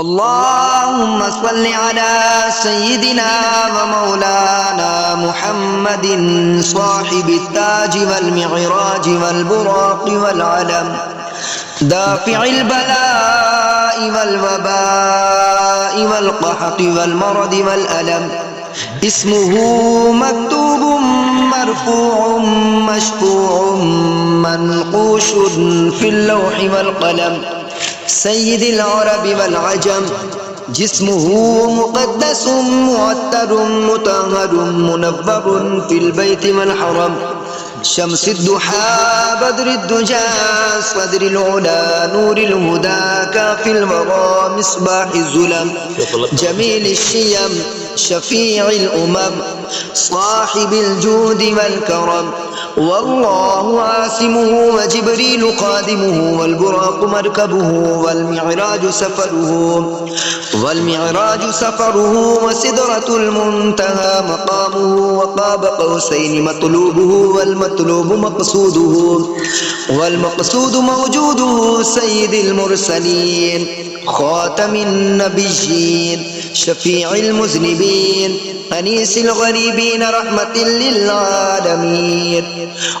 اللهم صل على سيدنا ومولانا محمد صاحب التاج والمعراج والبراق والعلم دافع البلاء والوباء والقحط والمرض والألم اسمه مكتوب مرفوع مشفوع منقوش في اللوح والقلم سيد العرب والعجم جسمه مقدس معتر مطهر منور في البيت والحرم شمس الضحى بدر الدجى صدر العلا نور الهدى كافي الورى مصباح الظلم جميل الشيم شفيع الأمم صاحب الجود والكرم والله عاصمه وجبريل قادمه والبراق مركبه والمعراج سفره وسدرة المنتهى مقامه وقاب قوسين مطلوبه والمطلوب مقصوده والمقصود موجوده سيد المرسلين خاتم النبيين شفيع المذنبين أنيس الغريبين رحمة للعالمين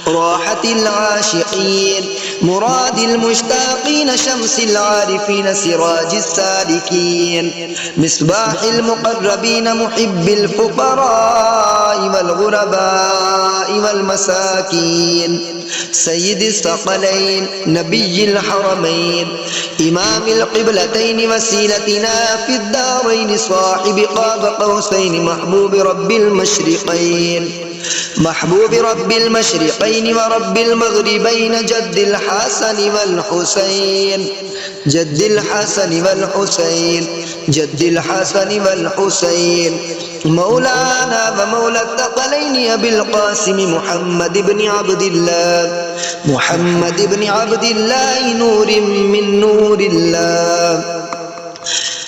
راحة العاشقين مراد المشتاقين شمس العارفين سراج السالكين مصباح المقربين محب الفقراء والغرباء والمساكين سيد الثقلين نبي الحرمين إمام القبلتين وسيلتنا في الدارين صاحب قاب قوسين محبوب رب المشرقين ورب المغربين جد الحسن والحسين مولانا ومولى الثقلين أبي القاسم محمد بن عبد الله نور من نور الله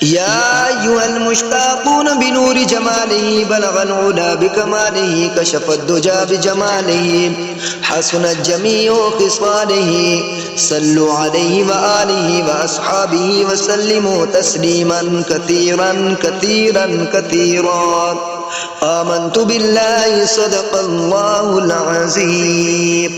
يا أيها المشتاقون بنور جماله بلغ العلا بكماله كشف الدجى بجماله حسنت جميع خصاله صلوا عليه وآله وأصحابه وسلموا تسليما كثيرا كثيرا كثيرا آمنت بالله صدق الله العظيم.